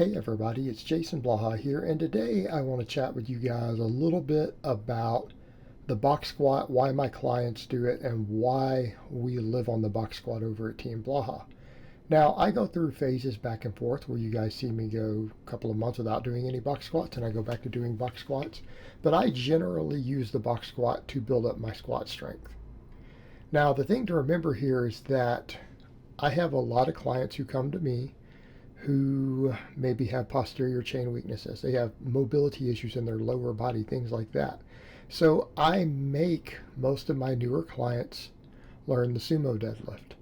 Hey everybody, it's Jason Blaha here, and today I want to chat with you guys a little bit about the box squat, why my clients do it, and why we live on the box squat over at Team Blaha. Now, I go through phases back and forth where you guys see me go a couple of months without doing any box squats, and I go back to doing box squats, but I generally use the box squat to build up my squat strength. Now, the thing to remember here is that I have a lot of clients who come to me who maybe have posterior chain weaknesses. They have mobility issues in their lower body, things like that. So I make most of my newer clients learn the sumo deadlift.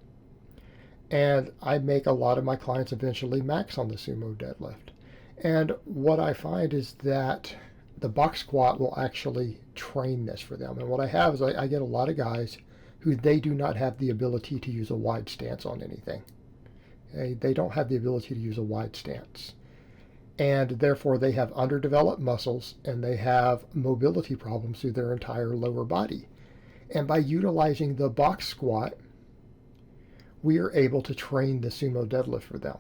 And I make a lot of my clients eventually max on the sumo deadlift. And what I find is that the box squat will actually train this for them. And what I have is I get a lot of guys who they do not have the ability to use a wide stance on anything. They don't have the ability to use a wide stance. And therefore, they have underdeveloped muscles and they have mobility problems through their entire lower body. And by utilizing the box squat, we are able to train the sumo deadlift for them.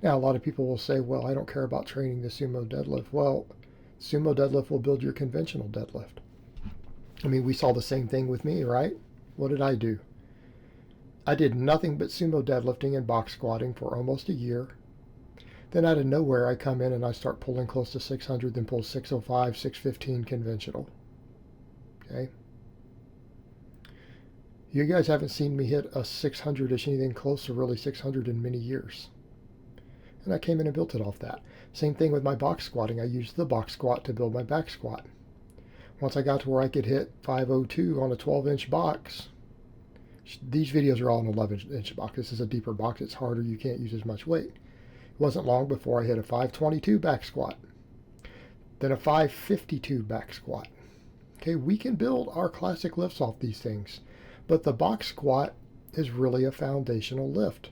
Now, a lot of people will say, well, I don't care about training the sumo deadlift. Well, sumo deadlift will build your conventional deadlift. I mean, we saw the same thing with me, right? What did I do? I did nothing but sumo deadlifting and box squatting for almost a year. Then out of nowhere, I come in and I start pulling close to 600, then pull 605, 615 conventional. Okay. You guys haven't seen me hit a 600-ish, anything close to really 600 in many years. And I came in and built it off that. Same thing with my box squatting. I used the box squat to build my back squat. Once I got to where I could hit 502 on a 12-inch box, these videos are all an 11-inch box. This is a deeper box. It's harder. You can't use as much weight. It wasn't long before I hit a 522 back squat, then a 552 back squat. Okay, we can build our classic lifts off these things, but the box squat is really a foundational lift.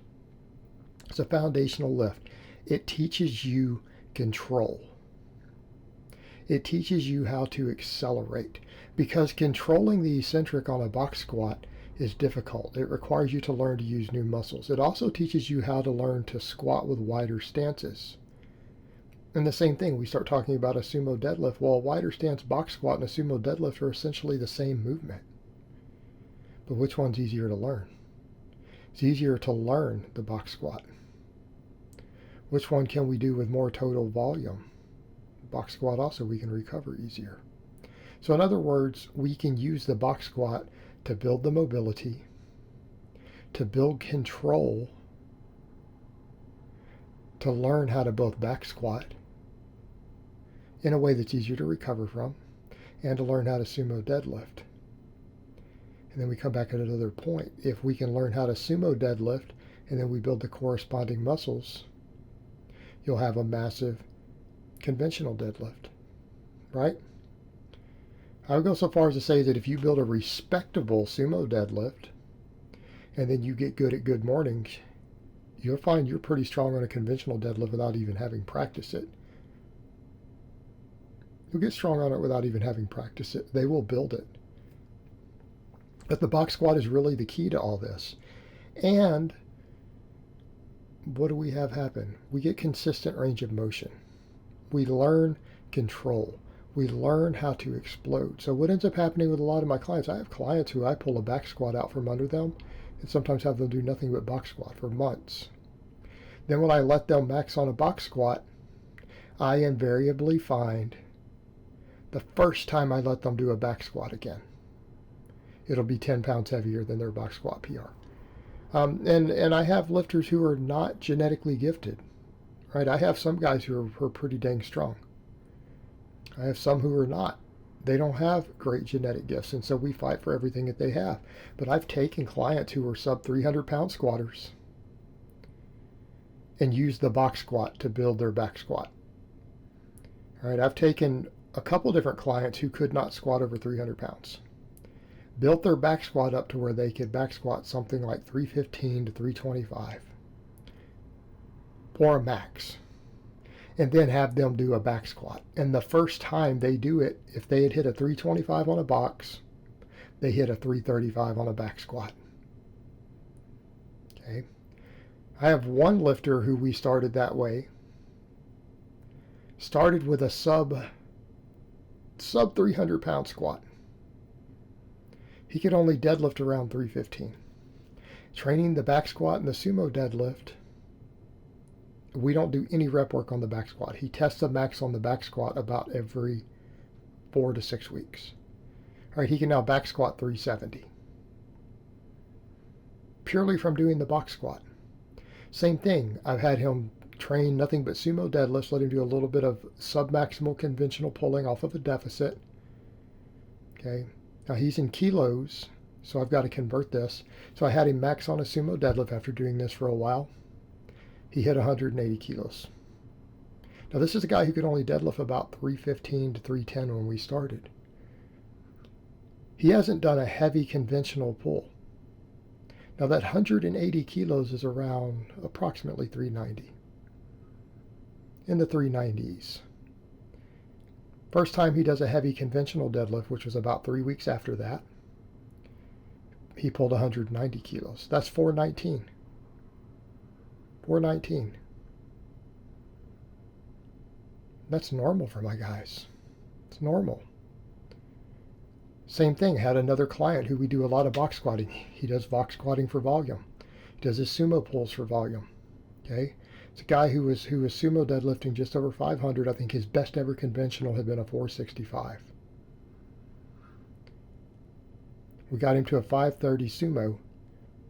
It's a foundational lift. It teaches you control. It teaches you how to accelerate, because controlling the eccentric on a box squat is difficult. It requires you to learn to use new muscles. It also teaches you how to learn to squat with wider stances. And the same thing, we start talking about a sumo deadlift. Well, a wider stance box squat and a sumo deadlift are essentially the same movement. But which one's easier to learn? It's easier to learn the box squat. Which one can we do with more total volume? Box squat also we can recover easier. So in other words, we can use the box squat to build the mobility, to build control, to learn how to both back squat in a way that's easier to recover from, and to learn how to sumo deadlift. And then we come back at another point. If we can learn how to sumo deadlift and then we build the corresponding muscles, you'll have a massive conventional deadlift, right? I would go so far as to say that if you build a respectable sumo deadlift and then you get good at good mornings, you'll find you're pretty strong on a conventional deadlift without even having practiced it. You'll get strong on it without even having practiced it. They will build it. But the box squat is really the key to all this. And what do we have happen? We get consistent range of motion. We learn control. We learn how to explode. So what ends up happening with a lot of my clients, I have clients who I pull a back squat out from under them and sometimes have them do nothing but box squat for months. Then when I let them max on a box squat, I invariably find the first time I let them do a back squat again, it'll be 10 pounds heavier than their box squat PR. And I have lifters who are not genetically gifted, right? I have some guys who are pretty dang strong. I have some who are not. They don't have great genetic gifts, and so we fight for everything that they have. But I've taken clients who are sub 300-pound squatters and used the box squat to build their back squat. All right, I've taken a couple different clients who could not squat over 300 pounds, built their back squat up to where they could back squat something like 315 to 325 or a max, and then have them do a back squat. And the first time they do it, if they had hit a 325 on a box, they hit a 335 on a back squat. Okay. I have one lifter who we started that way, Started with a sub 300-pound squat. He could only deadlift around 315. Training the back squat and the sumo deadlift, we don't do any rep work on the back squat. He tests the max on the back squat about every 4 to 6 weeks. All right, he can now back squat 370. Purely from doing the box squat. Same thing, I've had him train nothing but sumo deadlifts, let him do a little bit of submaximal conventional pulling off of a deficit. Okay, now he's in kilos, so I've got to convert this. So I had him max on a sumo deadlift after doing this for a while. He hit 180 kilos. Now this is a guy who could only deadlift about 315 to 310 when we started. He hasn't done a heavy conventional pull. Now that 180 kilos is around approximately 390. In the 390s. First time he does a heavy conventional deadlift, which was about 3 weeks after that, he pulled 190 kilos. That's 419. 419. That's normal for my guys. It's normal. Same thing, had another client who we do a lot of box squatting. He does box squatting for volume. He does his sumo pulls for volume. Okay? It's a guy who was sumo deadlifting just over 500. I think his best ever conventional had been a 465. We got him to a 530 sumo.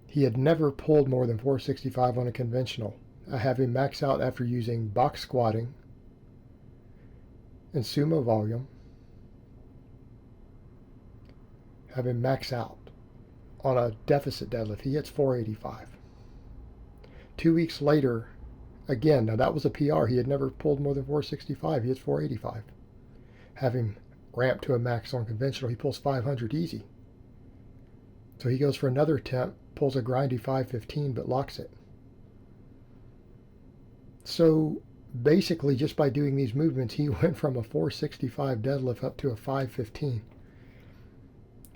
He had never pulled more than 465 on a conventional. I have him max out after using box squatting and sumo volume. Have him max out on a deficit deadlift. He hits 485. 2 weeks later, again, now that was a PR. He had never pulled more than 465. He hits 485. Have him ramp to a max on conventional. He pulls 500 easy. So he goes for another attempt, pulls a grindy 515, but locks it. So basically, just by doing these movements, he went from a 465 deadlift up to a 515.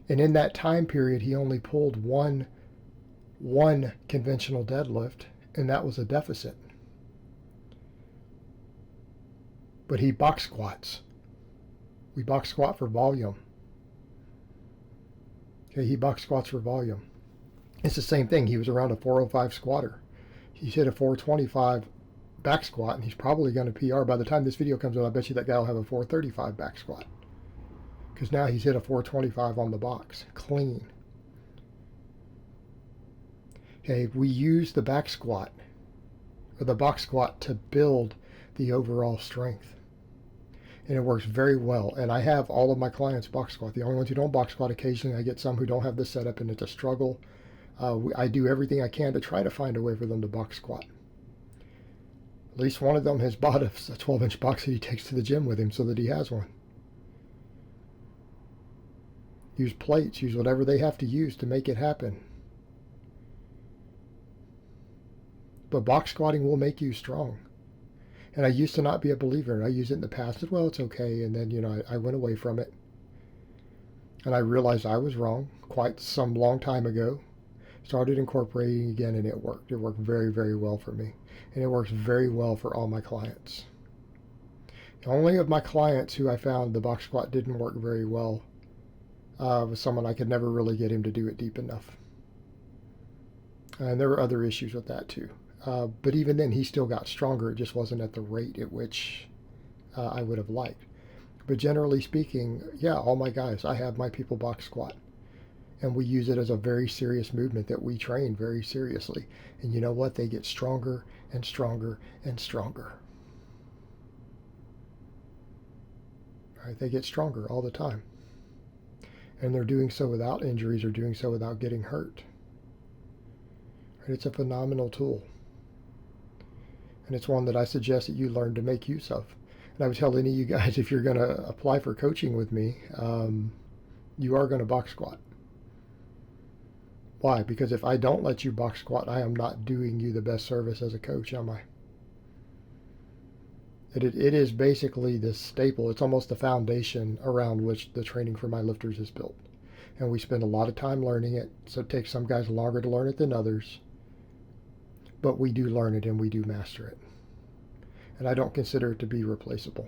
And in that time period, he only pulled one conventional deadlift, and that was a deficit. But he box squats. We box squat for volume. Okay, he box squats for volume. It's the same thing. He was around a 405 squatter. He's hit a 425 back squat, and he's probably going to PR. By the time this video comes out, I bet you that guy will have a 435 back squat. Because now he's hit a 425 on the box. Clean. Okay, we use the back squat, or the box squat, to build the overall strength. And it works very well. And I have all of my clients box squat. The only ones who don't box squat, occasionally I get some who don't have this setup, and it's a struggle. I do everything I can to try to find a way for them to box squat. At least one of them has bought a 12-inch box that he takes to the gym with him so that he has one. Use plates, use whatever they have to use to make it happen. But box squatting will make you strong. And I used to not be a believer. I used it in the past as well, it's okay. And then, I went away from it. And I realized I was wrong quite some long time ago. Started incorporating again, and it worked. It worked very, very well for me. And it works very well for all my clients. The only of my clients who I found the box squat didn't work very well was someone I could never really get him to do it deep enough. And there were other issues with that too. But even then, he still got stronger. It just wasn't at the rate at which I would have liked. But generally speaking, yeah, all my guys, I have my people box squat. And we use it as a very serious movement that we train very seriously. And you know what? They get stronger and stronger and stronger. Right? They get stronger all the time. And they're doing so without injuries or doing so without getting hurt. Right? It's a phenomenal tool. And it's one that I suggest that you learn to make use of. And I would tell any of you guys, if you're going to apply for coaching with me, you are going to box squat. Why? Because if I don't let you box squat, I am not doing you the best service as a coach, am I? It is basically the staple. It's almost the foundation around which the training for my lifters is built. And we spend a lot of time learning it, so it takes some guys longer to learn it than others. But we do learn it and we do master it. and I don't consider it to be replaceable.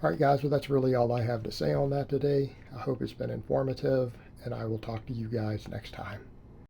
All right, guys, well, that's really all I have to say on that today. I hope it's been informative, and I will talk to you guys next time.